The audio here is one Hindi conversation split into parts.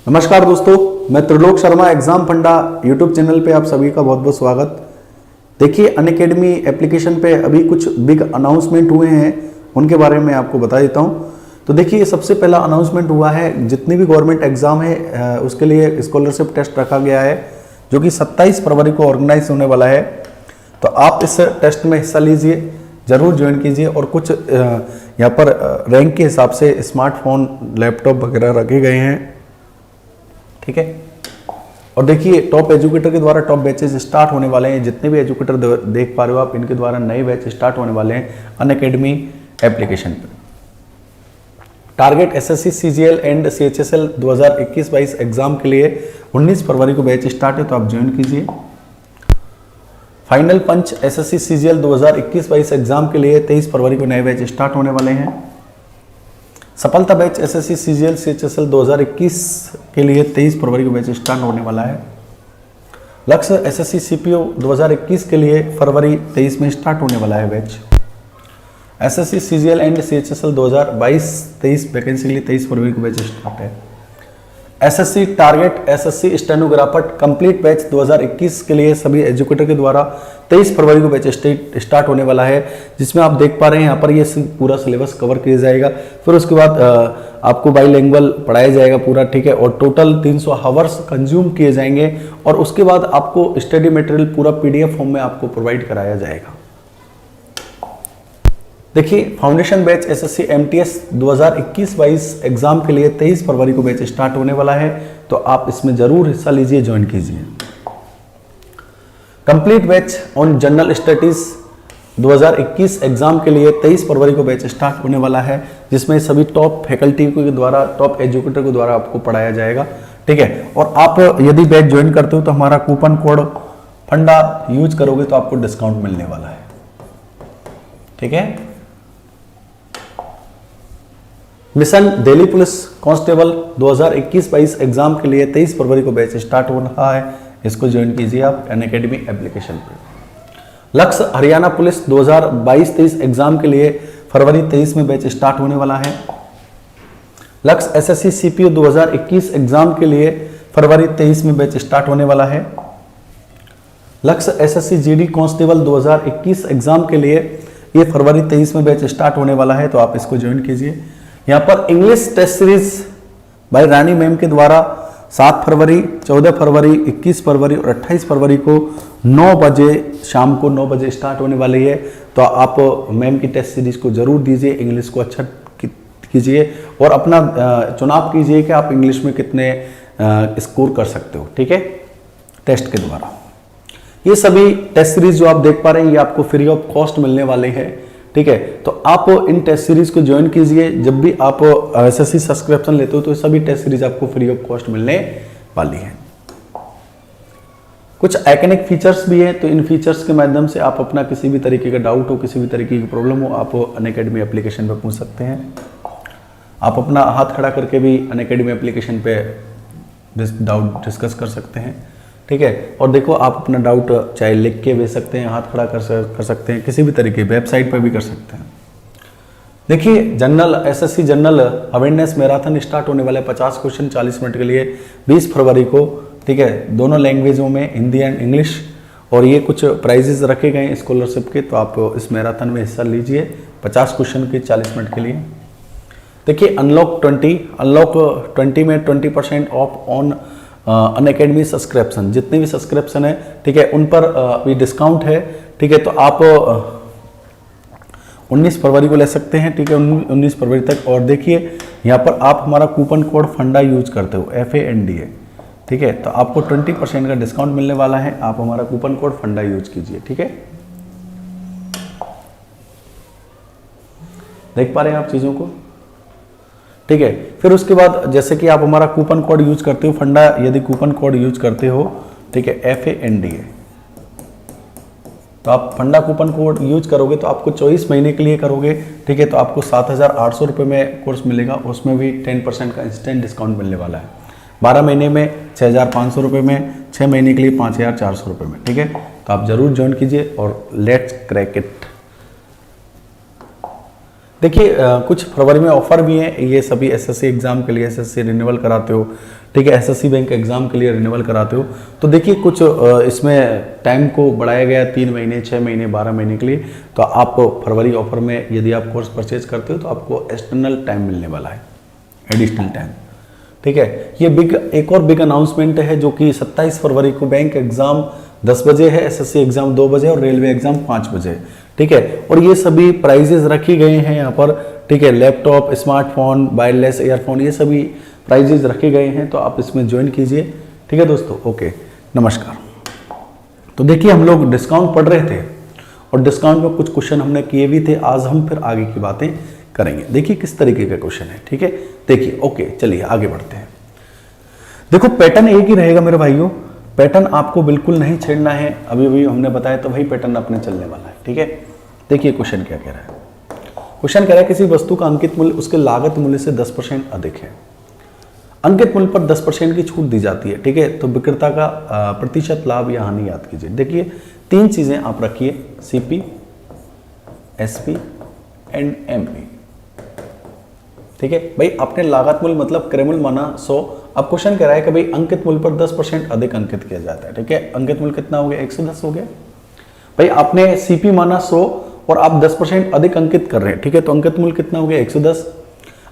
नमस्कार दोस्तों, मैं त्रिलोक शर्मा एग्जाम फंडा यूट्यूब चैनल पे आप सभी का बहुत बहुत स्वागत। देखिए, अनअकैडमी एप्लीकेशन पे अभी कुछ बिग अनाउंसमेंट हुए हैं, उनके बारे में आपको बता देता हूँ। तो देखिए, सबसे पहला अनाउंसमेंट हुआ है, जितनी भी गवर्नमेंट एग्जाम है उसके लिए स्कॉलरशिप टेस्ट रखा गया है, जो कि 27 फरवरी को ऑर्गेनाइज होने वाला है। तो आप इस टेस्ट में हिस्सा लीजिए, ज़रूर ज्वाइन कीजिए। और कुछ यहाँ पर रैंक के हिसाब से स्मार्टफोन, लैपटॉप वगैरह रखे गए हैं, ठीक है। और देखिए, टॉप एजुकेटर के द्वारा टॉप बैचेस स्टार्ट होने वाले हैं। जितने भी एजुकेटर देख पा रहे हो आप, इनके द्वारा नए बैच स्टार्ट होने वाले हैं अनअकैडमी एप्लीकेशन पर। Target SSC CGL and CHSL 2021-22 exam के लिए 19 फरवरी को बैच स्टार्ट है, तो आप ज्वाइन कीजिए। Final punch SSC CGL 2021-22 exam के लिए 23 फरवरी को नए बैच स्टार्ट होने वाले हैं। सफलता बैच एसएससी सीजीएल सीएचएसएल 2021 के लिए 23 फरवरी को बैच स्टार्ट होने वाला है। लक्ष्य एसएससी सीपीओ 2021 के लिए फरवरी 23 में स्टार्ट होने वाला है batch. SSC CGL and CHSL 2022-23 vacancy के लिए 23 फरवरी को बैच स्टार्ट है। SSC target SSC stenographer complete batch 2021 के लिए सभी एजुकेटर के द्वारा 23 फरवरी को बैच स्टार्ट होने वाला है, जिसमें आप देख पा रहे हैं यहाँ पर ये पूरा सिलेबस कवर किया जाएगा। फिर उसके बाद आपको बाईलिंगुअल पढ़ाया जाएगा पूरा, ठीक है। और टोटल 300 हावर्स कंज्यूम किए जाएंगे, और उसके बाद आपको स्टडी मटेरियल पूरा पीडीएफ फॉर्म में आपको प्रोवाइड कराया जाएगा। देखिए, foundation batch SSC MTS 2021-22 exam के लिए 23 फरवरी को बैच स्टार्ट होने वाला है, तो आप इसमें जरूर हिस्सा लीजिए, ज्वाइन कीजिए। Complete batch on general studies 2021 exam के लिए 23 फरवरी को बैच स्टार्ट होने वाला है, जिसमें सभी टॉप फैकल्टी के द्वारा, टॉप एजुकेटर के द्वारा आपको पढ़ाया जाएगा, ठीक है। और आप यदि बैच ज्वाइन करते हो तो हमारा कूपन कोड फंडा यूज करोगे तो आपको डिस्काउंट मिलने वाला है, ठीक है। Mission Delhi police constable 2021-22 exam के लिए 23 फरवरी को बैच स्टार्ट हो रहा है, इसको ज्वाइन कीजिए आप अनअकैडमी एप्लीकेशन पर। लक्ष्य हरियाणा पुलिस 2022-23 एग्जाम के लिए फरवरी 23 में बैच स्टार्ट होने वाला है। लक्ष्य एसएससी सीपीओ 2021 एग्जाम के लिए फरवरी 23 में बैच स्टार्ट होने वाला है। लक्ष्य एसएससी जीडी कांस्टेबल 2021 एग्जाम के लिए ये फरवरी 23 में बैच स्टार्ट होने वाला है, तो आप इसको ज्वाइन कीजिए। यहाँ पर इंग्लिश टेस्ट सीरीज भाई रानी मैम के द्वारा 7 फरवरी, 14 फरवरी, 21 फरवरी और 28 फरवरी को 9 बजे, शाम को 9 बजे स्टार्ट होने वाली है। तो आप मैम की टेस्ट सीरीज को जरूर दीजिए, इंग्लिश को अच्छा कीजिए और अपना चुनाव कीजिए कि आप इंग्लिश में कितने स्कोर कर सकते हो, ठीक है, टेस्ट के द्वारा। ये सभी टेस्ट सीरीज जो आप देख पा रहे हैं, ये आपको फ्री ऑफ कॉस्ट मिलने वाले हैं, ठीक है। तो आप इन टेस्ट सीरीज को ज्वाइन कीजिए। जब भी आप एसएससी सब्सक्रिप्शन लेते हो तो सभी टेस्ट सीरीज आपको फ्री ऑफ कॉस्ट मिलने वाली है। कुछ आइकनिक फीचर्स भी हैं, तो इन फीचर्स के माध्यम से आप अपना किसी भी तरीके का डाउट हो, किसी भी तरीके की प्रॉब्लम हो, आप अनअकैडमी एप्लीकेशन पे पूछ सकते हैं। आप अपना हाथ खड़ा करके भी अनअकैडमी एप्लीकेशन पे डाउट डिस्कस कर सकते हैं, ठीक है। और देखो, आप अपना डाउट चाहे लिख के भेज सकते हैं, हाथ खड़ा कर सकते हैं, किसी भी तरीके वेबसाइट पर भी कर सकते हैं। देखिए, general SSC general awareness marathon start होने वाले 50 क्वेश्चन 40 मिनट के लिए 20 फरवरी को, ठीक है, दोनों लैंग्वेजों में, हिंदी एंड इंग्लिश। और ये कुछ प्राइजेस रखे गए हैं स्कॉलरशिप के, तो आप इस मैराथन में हिस्सा लीजिए 50 क्वेश्चन के 40 मिनट के लिए। देखिए, अनलॉक 20 में 20% ऑफ ऑन अनअकैडमी सब्सक्रिप्शन, जितने भी सब्सक्रिप्शन है, ठीक है, उन पर भी डिस्काउंट है, ठीक है। तो आप 19 फरवरी को ले सकते हैं, ठीक है, 19 फरवरी तक। और देखिए, यहाँ पर आप हमारा कूपन कोड फंडा यूज करते हो, FANDA, ठीक है, तो आपको 20% का डिस्काउंट मिलने वाला है। आप हमारा कूपन कोड फंडा यूज कीजिए, ठीक है। देख पा रहे हैं आप चीज़ों को, ठीक है। फिर उसके बाद जैसे कि आप हमारा कूपन कोड यूज करते हो फंडा, यदि कूपन कोड यूज करते हो, ठीक है, FANDA, तो आप फंडा कूपन कोड यूज करोगे तो आपको 24 महीने के लिए करोगे, ठीक है, तो आपको 7,800 रुपये में कोर्स मिलेगा। उसमें भी 10% का इंस्टेंट डिस्काउंट मिलने वाला है। 12 महीने में 6,500 रुपये में, 6 महीने के लिए 5,400 रुपये में, ठीक है। तो आप जरूर ज्वाइन कीजिए और लेट्स क्रैक इट। देखिए कुछ फरवरी में ऑफर भी हैं, ये सभी एसएससी एग्जाम के लिए, एसएससी रिन्यूअल कराते हो, ठीक है, एसएससी बैंक एग्जाम के लिए रिन्यूअल कराते हो, तो देखिए कुछ इसमें टाइम को बढ़ाया गया 3 महीने, 6 महीने, 12 महीने के लिए। तो आप फरवरी ऑफर में यदि आप कोर्स परचेज करते हो तो आपको एक्सटर्नल टाइम मिलने वाला है, एडिशनल टाइम, ठीक है। ये एक और बिग अनाउंसमेंट है जो कि 27 फरवरी को बैंक एग्जाम 10 बजे है, एसएससी एग्जाम 2 बजे और रेलवे एग्जाम 5 बजे, ठीक है। और ये सभी प्राइजेस रखी गए हैं यहाँ पर, ठीक है, लैपटॉप, स्मार्टफोन, वायरलेस ईयरफोन, ये सभी प्राइजेस रखे गए हैं, तो आप इसमें ज्वाइन कीजिए, ठीक है दोस्तों। ओके, नमस्कार। तो देखिए हम लोग डिस्काउंट पढ़ रहे थे और डिस्काउंट में कुछ क्वेश्चन हमने किए भी थे, आज हम फिर आगे की बातें करेंगे। देखिए किस तरीके का क्वेश्चन है, ठीक है, देखिए। ओके, चलिए आगे बढ़ते हैं। देखो पैटर्न एक ही रहेगा मेरे भाइयों, पैटर्न आपको बिल्कुल नहीं छेड़ना है, अभी अभी हमने बताया तो वही पैटर्न अपने चलने वाला है, ठीक है। देखिए क्वेश्चन क्या कह रहा है, क्वेश्चन कह रहा है किसी वस्तु का अंकित मूल्य उसके लागत मूल्य से 10% अधिक है, अंकित मूल्य पर 10% की छूट दी जाती है, ठीक है। तो विक्रेता का प्रतिशत लाभ या हानि याद कीजिए। देखिए 3 चीजें आप रखिए, सीपी, एसपी एंड एमपी, ठीक है भाई। आपने लागत मूल्य मतलब क्रय मूल्य माना 100, अब क्वेश्चन कह रहा है कि भाई अंकित मूल्य पर 10% अधिक अंकित किया जाता है, ठीक है। अंकित मूल्य कितना हो गया, 110 हो गया भाई। आपने सीपी माना 100 और आप 10% अधिक अंकित कर रहे हैं, ठीक है, तो अंकित मूल्य कितना हो गया, 110।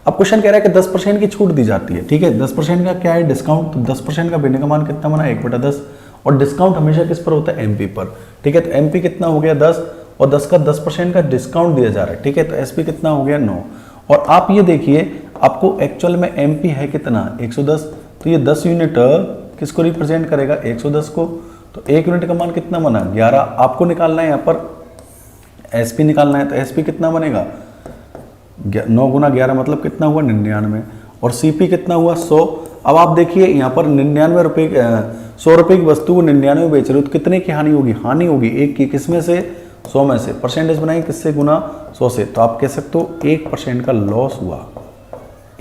अब क्वेश्चन कह रहा है कि 10% की छूट दी जाती है, ठीक है। 10% का क्या है, डिस्काउंट, तो 10% का बिक्री का मान कितना बना, 1/10, और डिस्काउंट हमेशा किस पर होता है, एमपी पर, ठीक है। तो एमपी कितना हो गया 10 और 10 का 10% का डिस्काउंट दिया जा रहा है, ठीक है। तो एसपी कितना हो गया 9। और आप ये देखिए आपको एक्चुअल में एमपी है कितना, 110, तो ये 10 यूनिट किसको रिप्रेजेंट करेगा, 110 को, तो 1 यूनिट का मान कितना बना, 11। आपको निकालना है यहाँ पर एसपी निकालना है, तो एसपी कितना बनेगा, 9 गुना 11 मतलब कितना हुआ, 99, और सीपी कितना हुआ, 100। अब आप देखिए यहाँ पर 99 रुपये, 100 रुपये की वस्तु को 99 बेच रहे हो, तो कितने की हानि होगी, हानि होगी 1 की, किसमें से, 100 में से। परसेंटेज बनाई किससे, गुना 100 से, तो आप कह सकते हो 1% का लॉस हुआ,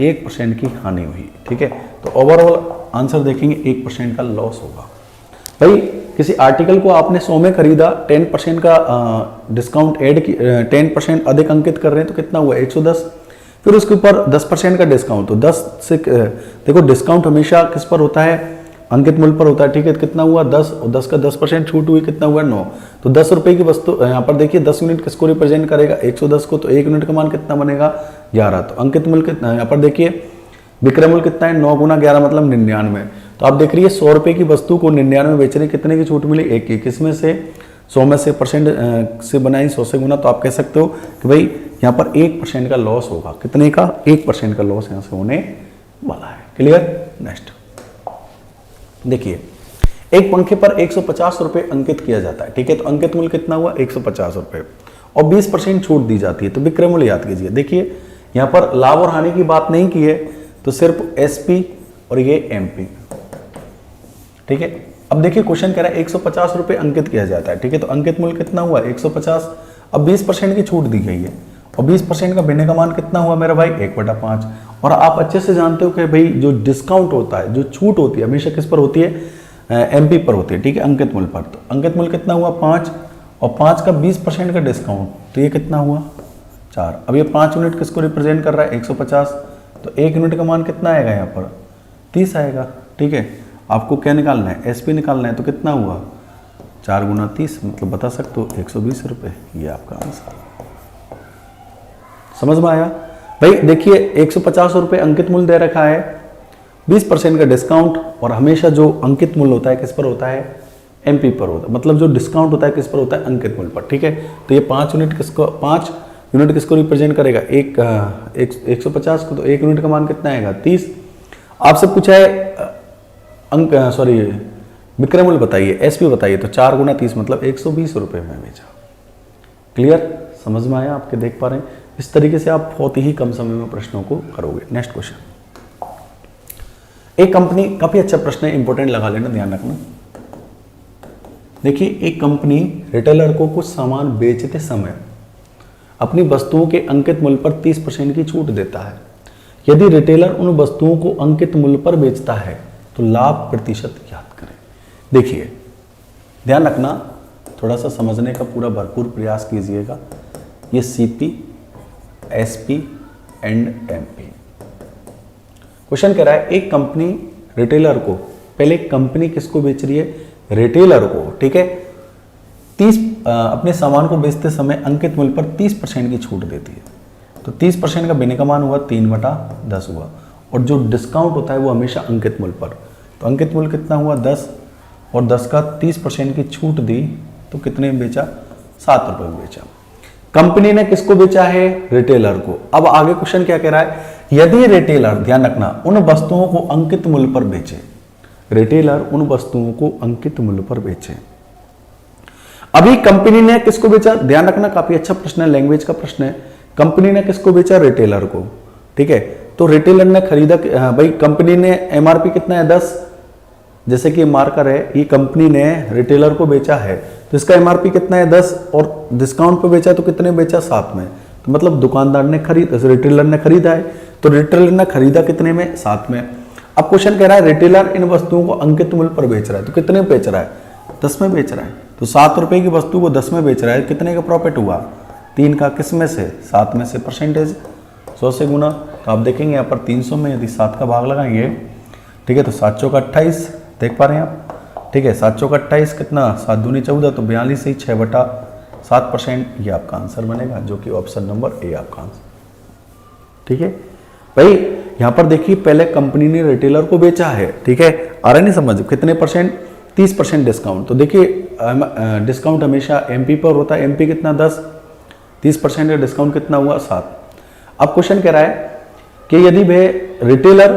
1% की हानि हुई, ठीक है। तो ओवरऑल आंसर देखेंगे 1% का लॉस होगा। भाई किसी आर्टिकल को आपने 100 में खरीदा, 10% का डिस्काउंट ऐड की, 10% अधिक अंकित कर रहे हैं, तो कितना हुआ, 110। फिर उसके ऊपर 10% का डिस्काउंट, तो 10 से देखो डिस्काउंट हमेशा किस पर होता है, अंकित मूल्य पर होता है, ठीक है। कितना हुआ 10 और 10 का 10% छूट हुई, कितना हुआ 9। तो 10 रुपये की वस्तु, यहाँ पर देखिए 10 यूनिट किसको रिप्रेजेंट करेगा, 110 को, तो 1 यूनिट का मान कितना बनेगा, 11। तो अंकित मूल्य कितना, यहाँ पर देखिए विक्रय मूल्य कितना है, 9 गुना 11 मतलब 99। तो आप देख रही है 100 रुपये की वस्तु को 99 बेच रहे, कितने की छूट मिली, 1 की, किसमें से, 100 में से, परसेंट से बनाई 100 से गुना, तो आप कह सकते हो कि भाई यहाँ पर 1% का लॉस होगा, कितने का, 1% का लॉस यहाँ से होने वाला है। क्लियर। नेक्स्ट देखिए, एक पंखे पर 150 रुपये अंकित किया जाता है, ठीक है। तो अंकित मूल्य कितना हुआ, 150 रुपये, और 20% छूट दी जाती है, तो विक्रय मूल्य याद कीजिए। देखिए यहाँ पर लाभ और हानि की बात नहीं की है, तो सिर्फ एसपी और ये एमपी, ठीक है। अब देखिए क्वेश्चन कह रहा है 150 रुपये अंकित किया जाता है, ठीक है। तो अंकित मूल्य कितना हुआ, 150। अब 20% की छूट दी गई है, और 20% का भिन्न का मान कितना हुआ मेरा भाई, 1/5। और आप अच्छे से जानते हो कि भाई जो डिस्काउंट होता है, जो छूट होती है, हमेशा किस पर होती है, एमपी पर होती है, ठीक है, अंकित मूल्य पर। तो अंकित मूल्य कितना हुआ 5, और 5 का 20% का डिस्काउंट, तो ये कितना हुआ 4। अब ये 5 यूनिट किसको रिप्रेजेंट कर रहा है, 150, तो 1 यूनिट का मान कितना आएगा यहाँ पर, 30 आएगा, ठीक है। आपको क्या निकालना है, एसपी निकालना है, तो कितना हुआ 4 गुना 30 मतलब बता सकते हो 120 रुपये, ये आपका आंसर। समझ में आया भाई। देखिए 150 रुपये अंकित मूल्य दे रखा है, 20% का डिस्काउंट, और हमेशा जो अंकित मूल्य होता है किस पर होता है, एमपी पर होता है, मतलब जो डिस्काउंट होता है किस पर होता है, अंकित मूल्य पर, ठीक है। तो ये 5 यूनिट किसको रिप्रेजेंट करेगा, 150 को, तो 1 यूनिट का मान कितना आएगा 30। आपसे पूछा है विक्रय मूल्य बताइए, एसपी बताइए, तो 4 गुना 30 मतलब 120 रुपये में बेचा। क्लियर, समझ में आया आपके, देख पा रहे हैं। इस तरीके से आप बहुत ही कम समय में प्रश्नों को करोगे। नेक्स्ट क्वेश्चन, एक कंपनी, काफी अच्छा प्रश्न है, इंपॉर्टेंट लगा लेना, ध्यान रखना। देखिए एक कंपनी रिटेलर को कुछ सामान बेचते समय अपनी वस्तुओं के अंकित मूल्य पर 30% की छूट देता है। यदि रिटेलर उन वस्तुओं को अंकित मूल्य पर बेचता है तो लाभ प्रतिशत याद करें। देखिए ध्यान रखना, थोड़ा सा समझने का पूरा भरपूर प्रयास कीजिएगा। ये CP, SP and MP। Question कह रहा है एक कंपनी रिटेलर को, पहले कंपनी किसको बेच रही है, रिटेलर को, ठीक है, 30 अपने सामान को बेचते समय अंकित मूल्य पर 30% की छूट देती है। तो 30% का विनिर्माण हुआ 3/10 हुआ, और जो डिस्काउंट होता है वो हमेशा अंकित मूल्य पर। तो अंकित मूल्य कितना हुआ 10, और 10 का 30% की छूट दी तो कितने में बेचा, 7 रुपये में बेचा। कंपनी ने किसको बेचा है, रिटेलर को। अब आगे क्वेश्चन क्या कह रहा है, यदि रिटेलर, ध्यान रखना, उन वस्तुओं को अंकित मूल्य पर बेचे, रिटेलर उन वस्तुओं को अंकित मूल्य पर बेचे। अभी कंपनी ने किसको बेचा, ध्यान रखना, काफी अच्छा प्रश्न है, लैंग्वेज का प्रश्न है। कंपनी ने किसको बेचा, रिटेलर को, ठीक है। तो रिटेलर ने खरीदा, भाई कंपनी ने MRP कितना है 10, जैसे कि मार्कर है, ये कंपनी ने रिटेलर को बेचा है तो इसका MRP कितना है 10, और डिस्काउंट पे बेचा तो कितने बेचा, 7 में। तो मतलब दुकानदार ने रिटेलर ने खरीदा है, तो रिटेलर ने खरीदा कितने में, 7 में। अब क्वेश्चन कह रहा है रिटेलर इन वस्तुओं को अंकित मूल्य पर बेच रहा है, तो कितने में बेच रहा है, 10 में बेच रहा है। तो 7 रुपए की वस्तु को 10 में बेच रहा है, कितने का प्रॉफिट हुआ, 3 का, किस में से, 7 में से, परसेंटेज 100 से गुना। तो आप देखेंगे यहाँ पर 300 में यदि 7 का भाग लगाएंगे, ठीक है, तो 7 चौका 28, देख पा रहे हैं आप, ठीक है, 7 चौका 28 कितना, 7 दूनी 14, तो 42 ही 6/7%, ये आपका आंसर बनेगा, जो कि ऑप्शन नंबर ए आपका आंसर, ठीक है। भाई यहाँ पर देखिए, पहले कंपनी ने रिटेलर को बेचा है, ठीक है, आ रहा नहीं समझ, कितने परसेंट, 30% डिस्काउंट। तो देखिए डिस्काउंट हमेशा MP पर होता है, MP कितना 10, 30% का डिस्काउंट कितना हुआ, 7। अब क्वेश्चन कह रहा है कि यदि वे रिटेलर,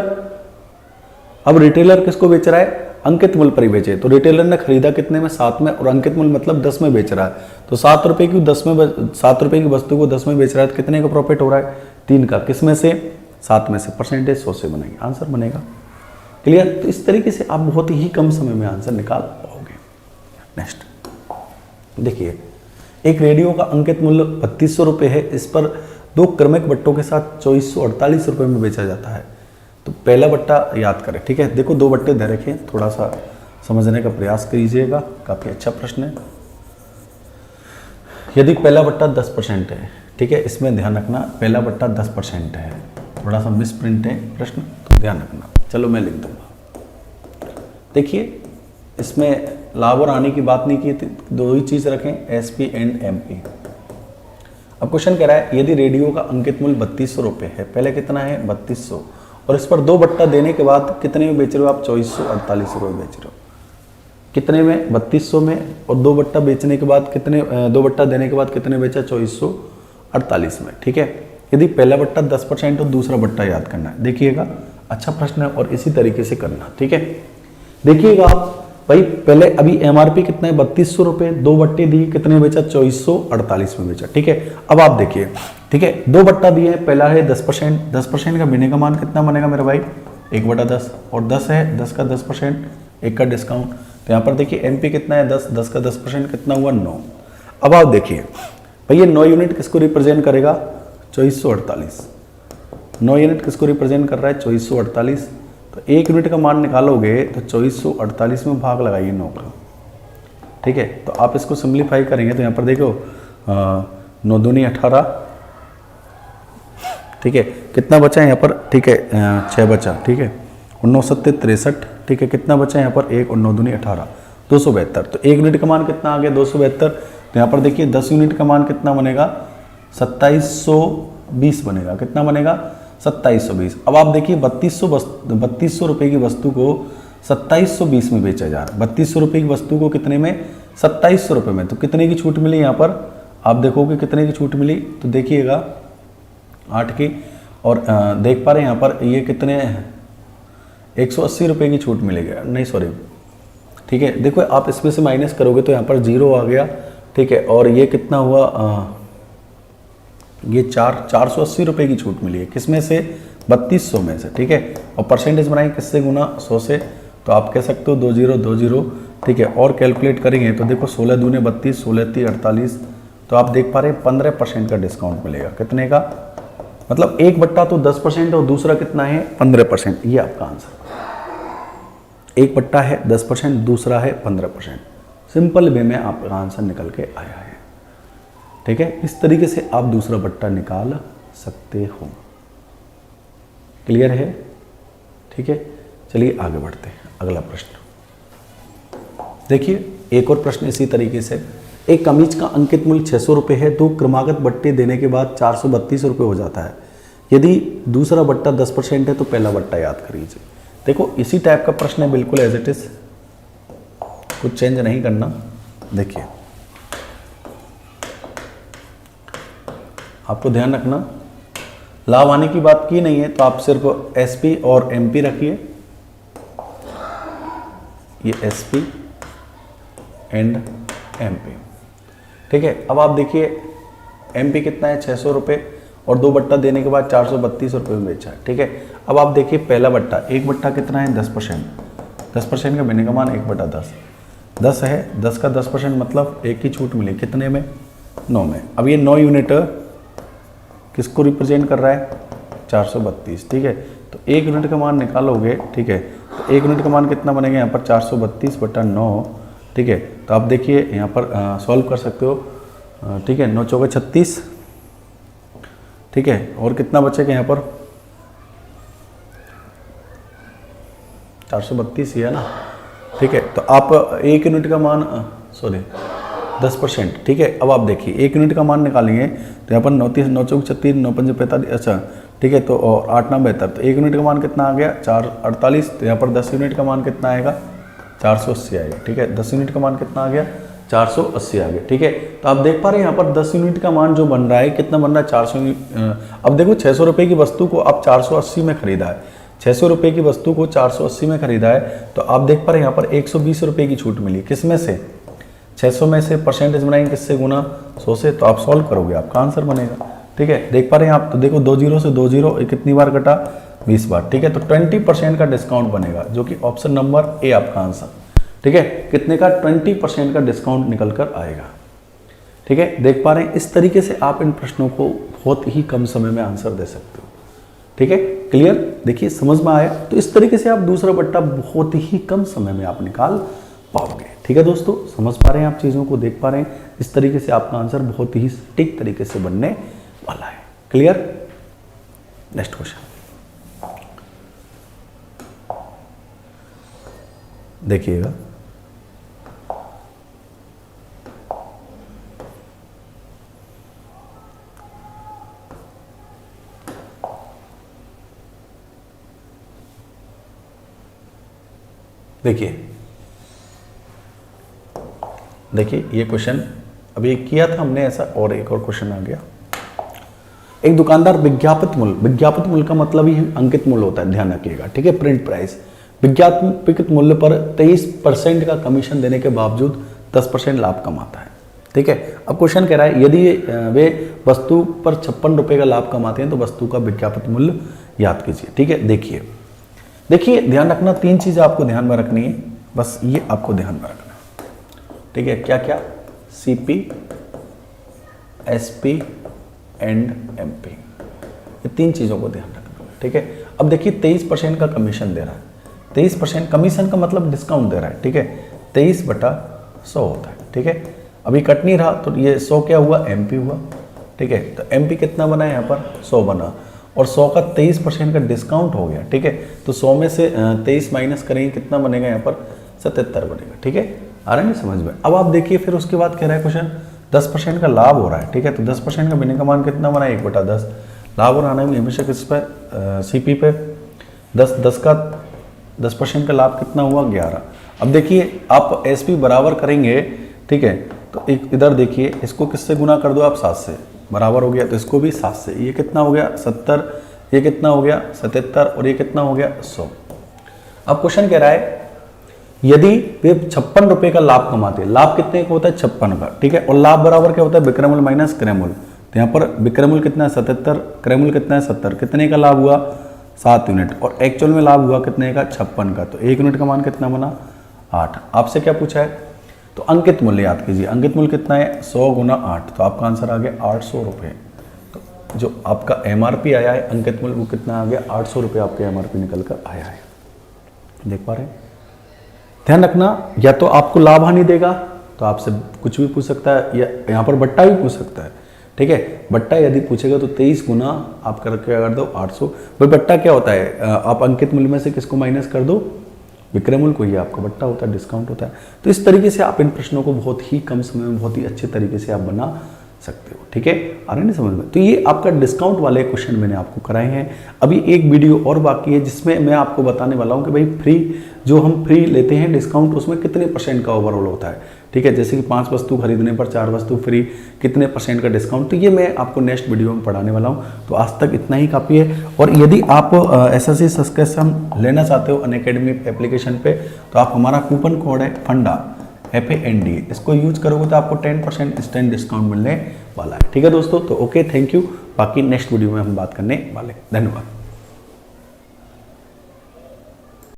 अब रिटेलर किसको बेच रहा है, अंकित मूल्य पर ही बेचे, तो रिटेलर ने खरीदा कितने में, 7 में, और अंकित मूल्य मतलब 10 में बेच रहा है। तो 7 रुपए की 7 रुपए की वस्तु को 10 में बेच रहा है, तो कितने का प्रॉफिट हो रहा है, 3 का, किस में से, 7 में से, परसेंटेज 100 से बनेंगे, आंसर बनेगा। क्लियर। तो इस तरीके से आप बहुत ही कम समय में आंसर निकाल पाओगे। नेक्स्ट देखिए, एक रेडियो का अंकित मूल्य 3200 रुपये है, इस पर 2 क्रमिक बट्टों के साथ 2448 रुपये में बेचा जाता है। तो पहला बट्टा याद करें, ठीक है, देखो 2 बट्टे दे रखे हैं, थोड़ा सा समझने का प्रयास कीजिएगा, काफ़ी अच्छा प्रश्न है। यदि पहला बट्टा 10% है, ठीक है, इसमें ध्यान रखना, पहला बट्टा 10% है, थोड़ा सा मिस प्रिंट है प्रश्न, तो ध्यान रखना। चलो मैं लिख दूंगा। देखिए इसमें लाभ और हानि की बात नहीं की थी, 2 ही चीज़ रखें, SP एंड MP। अब क्वेश्चन कह रहा है यदि रेडियो का अंकित मूल्य 3200 रुपये है, पहले कितना है 3200, और इस पर 2 बट्टा देने के बाद कितने में बेच रहे हो आप, 2448 रुपये बेच रहे हो, कितने में, 3200 में, और 2 बट्टा बेचने के बाद कितने, 2 बट्टा देने के बाद कितने बेचा, 2448 में, ठीक है। यदि पहला बट्टा 10% और दूसरा बट्टा याद करना है, देखिएगा अच्छा प्रश्न है और इसी तरीके से करना, ठीक है। देखिएगा आप भाई, पहले अभी MRP कितना है 3200 रुपये, 2 बट्टे दिए, कितने बेचा, 2448 में बेचा, ठीक है। अब आप देखिए, ठीक है, 2 बट्टा दिए, पहला है 10%, 10% का बिने का मान कितना बनेगा मेरा भाई, 1/10, और 10 है, 10 का 10%, 1 का डिस्काउंट। तो यहाँ पर देखिए MP कितना है 10, 10 का 10% कितना हुआ 9। अब आप देखिए भाई, ये 9 यूनिट किसको रिप्रेजेंट करेगा, 2448, 9 यूनिट किसको रिप्रेजेंट कर रहा है, 2448। तो 1 यूनिट का मान निकालोगे तो 2448 में भाग लगाइए 9 का, ठीक है। तो आप इसको सिंप्लीफाई करेंगे तो यहाँ पर देखो 9 दूनी 18, ठीक है, कितना बचा है यहाँ पर, ठीक है, 6 बचा, ठीक है, और 9 7 63, ठीक है, कितना बचा है यहाँ पर 1, और 9 दूनी 18, 272। तो 1 यूनिट का मान कितना आ गया, 272। तो यहाँ पर देखिए 10 यूनिट का मान कितना बनेगा, 2720 बनेगा, कितना बनेगा, 2720। अब आप देखिए 3200 रुपये की वस्तु को 2720 में बेचा जा रहा है, 3200 रुपये की वस्तु को कितने में, 2700 रुपये में। तो कितने की छूट मिली यहाँ पर, आप देखोगे कितने की छूट मिली, तो देखिएगा 8 की, और देख पा रहे हैं यहाँ पर ये कितने, 180 रुपये की छूट मिलेगी, नहीं सॉरी, ठीक है। देखो आप इसमें से माइनस करोगे तो यहाँ पर 0 आ गया, ठीक है, और ये कितना हुआ, ये 480 रुपये की छूट मिली है, किसमें से, 3200 में से, ठीक है। और परसेंटेज बनाएं किससे, गुना 100 से, तो आप कह सकते हो 2020, ठीक है। और कैलकुलेट करेंगे तो देखो 16 दूने 32, 16 3 48, तो आप देख पा रहे हैं 15% का डिस्काउंट मिलेगा, कितने का, मतलब 1 बट्टा तो 10% और दूसरा कितना है 15%, ये आपका आंसर। 1 बट्टा है 10%, दूसरा है 15%, सिंपल वे में आपका आंसर निकल के आया है, ठीक है। इस तरीके से आप दूसरा बट्टा निकाल सकते हो। क्लियर है? ठीक है, चलिए आगे बढ़ते हैं। अगला प्रश्न देखिए, एक और प्रश्न इसी तरीके से। एक कमीज का अंकित मूल्य 600 रुपये है, तो क्रमागत बट्टे देने के बाद 432 रुपये हो जाता है। यदि दूसरा बट्टा 10% है तो पहला बट्टा याद करिए। देखो इसी टाइप का प्रश्न है, बिल्कुल एज इट इज, कुछ चेंज नहीं करना। देखिए आपको ध्यान रखना, लाभ आने की बात की नहीं है तो आप सिर्फ एसपी और एमपी रखिए। ये एसपी एंड एमपी, ठीक है। अब आप देखिए एमपी कितना है 600 रुपये और 2 बट्टा देने के बाद 432 रुपये में बेचा है, ठीक है। अब आप देखिए पहला बट्टा, एक बट्टा कितना है 10%, 10% का बिने का मान 1/10, 10 है, 10 का 10% मतलब 1 की छूट मिली, कितने में 9 में। अब ये 9 यूनिट किसको रिप्रेजेंट कर रहा है 432, ठीक है। तो 1 यूनिट का मान निकालोगे, ठीक है, तो 1 यूनिट का मान कितना बनेगा यहाँ पर 432/9, ठीक है। तो आप देखिए यहाँ पर सॉल्व कर सकते हो, ठीक है। 9 चौके 36, ठीक है, और कितना बचेगा यहाँ पर 432 ही है ना, ठीक है। तो आप 1 यूनिट का मान 10%, ठीक है। अब आप देखिए 1 यूनिट का मान निकालेंगे तो यहाँ पर 9 चौक 36, 9 पंजे 45, अच्छा ठीक है। तो और 8 9 72, तो 1 यूनिट का मान कितना आ गया 448। तो यहाँ पर 10 यूनिट का मान कितना आएगा 480 आएगा, ठीक है। 10 यूनिट का मान कितना आ गया 480 आ गया, ठीक है। तो आप देख पा रहे हैं यहाँ पर 10 यूनिट का मान जो बन रहा है कितना बन रहा है 400 यूनिट। अब देखो 600 रुपये की वस्तु को आप 480 में खरीदा है, 600 रुपये की वस्तु को 480 में खरीदा है, तो आप देख पा रहे हैं यहाँ पर 120 रुपये की छूट मिली। किस में से 600 में से परसेंटेज बनाएंगे किससे गुना 100 से, तो आप सॉल्व करोगे आपका आंसर बनेगा, ठीक है। देख पा रहे हैं आप, तो देखो 2 0 से 2 0 कितनी बार कटा 20 बार, ठीक है। तो 20% का डिस्काउंट बनेगा, जो कि ऑप्शन नंबर ए आपका आंसर, ठीक है। कितने का 20% का डिस्काउंट निकल कर आएगा, ठीक है। देख पा रहे हैं इस तरीके से आप इन प्रश्नों को बहुत ही कम समय में आंसर दे सकते हो, ठीक है। क्लियर? देखिए समझ में आया? तो इस तरीके से आप दूसरा बट्टा बहुत ही कम समय में आप निकाल पाओगे, ठीक है दोस्तों। समझ पा रहे हैं आप चीज़ों को, देख पा रहे हैं इस तरीके से आपका आंसर बहुत ही सटीक तरीके से बनने वाला है। क्लियर? नेक्स्ट क्वेश्चन देखिएगा, देखिए ये क्वेश्चन अभी किया था हमने ऐसा, और एक और क्वेश्चन आ गया। एक दुकानदार विज्ञापित मूल्य का मतलब ही अंकित मूल्य होता है, ध्यान रखिएगा, ठीक है। प्रिंट प्राइस, विज्ञापित मूल्य पर 23% का कमीशन देने के बावजूद 10% लाभ कमाता है, ठीक है। अब क्वेश्चन कह रहा है यदि वे वस्तु पर 56 रुपये का लाभ कमाते हैं तो वस्तु का विज्ञापित मूल्य याद कीजिए, ठीक है। देखिए ध्यान रखना, 3 चीज़ें आपको ध्यान में रखनी है, बस ये आपको ध्यान में रखना, ठीक है। क्या क्या? सीपी, एसपी एंड एमपी, ये 3 चीज़ों को ध्यान रखना, ठीक है। अब देखिए 23% का कमीशन दे रहा है, 23% कमीशन का मतलब डिस्काउंट दे रहा है, ठीक है। 23/100 होता है, ठीक है। अभी कट नहीं रहा तो ये 100 क्या हुआ एमपी हुआ, ठीक है। तो एमपी कितना बना है यहाँ पर 100 बना, और 100 का 23% का डिस्काउंट हो गया, ठीक है। तो 100 में से 23 माइनस करेंगे कितना बनेगा यहाँ पर 77 बनेगा, ठीक है। आ रहा है नहीं समझ में? अब आप देखिए फिर उसके बाद कह रहा है क्वेश्चन 10% का लाभ हो रहा है, ठीक है। तो 10% का बिने का मान कितना बना 1/10, लाभ और आने में हमेशा किस पर सीपी पे 10 का 10% का लाभ कितना हुआ 11। अब देखिए आप एसपी बराबर करेंगे, ठीक है। तो एक इधर देखिए इसको किससे गुना कर दो आप 7 से, बराबर हो गया, तो इसको भी 7 से, ये कितना हो गया 70, ये कितना हो गया 77, और ये कितना हो गया 100। अब क्वेश्चन कह रहा है यदि वे 56 रुपये का लाभ कमाते हैं, लाभ कितने का होता है 56 का, ठीक है। और लाभ बराबर क्या होता है विक्रय मूल्य माइनस क्रय मूल्य, तो यहाँ पर विक्रय मूल्य कितना है 77, क्रय मूल्य कितना है 70, कितने का लाभ हुआ 7 यूनिट, और एक्चुअल में लाभ हुआ कितने का 56 का। तो 1 यूनिट का मान कितना बना 8। आपसे क्या पूछा है? तो अंकित मूल्य याद कीजिए, अंकित मूल्य कितना है 100 × 8, तो आपका आंसर आ गया 800 रुपये। तो जो आपका एमआरपी आया है अंकित मूल्य वो कितना आ गया 800 रुपये आपके एमआरपी निकल कर आया है। देख पा रहे हैं? ध्यान रखना, या तो आपको लाभ हानि देगा तो आपसे कुछ भी पूछ सकता है, या यहाँ पर बट्टा भी पूछ सकता है, ठीक है। बट्टा यदि पूछेगा तो 23 गुना आप करके कर दो 800। भाई बट्टा क्या होता है, आप अंकित मूल्य में से किसको माइनस कर दो, विक्रय मूल्य को, ही आपका बट्टा होता है, डिस्काउंट होता है। तो इस तरीके से आप इन प्रश्नों को बहुत ही कम समय में बहुत ही अच्छे तरीके से आप बना सकते हो, ठीक है। आ रहा है ना समझ में। तो ये आपका डिस्काउंट वाले क्वेश्चन मैंने आपको कराए हैं। अभी एक वीडियो और बाकी है जिसमें मैं आपको बताने वाला हूँ कि भाई फ्री जो हम फ्री लेते हैं डिस्काउंट, उसमें कितने % का ओवरऑल होता है, ठीक है। जैसे कि 5 वस्तु खरीदने पर 4 वस्तु फ्री, कितने % का डिस्काउंट, तो ये मैं आपको नेक्स्ट वीडियो में पढ़ाने वाला हूँ। तो आज तक इतना ही काफ़ी है। और यदि आप SSC सब्सक्रिप्शन लेना चाहते हो अनअकैडमी एप्लीकेशन पे, तो आप हमारा कूपन कोड है फंडा FAND, इसको यूज करोगे तो आपको 10% इंस्टेंट डिस्काउंट मिलने वाला है, ठीक है दोस्तों। तो ओके, थैंक यू। बाकी नेक्स्ट वीडियो में हम बात करने वाले। धन्यवाद।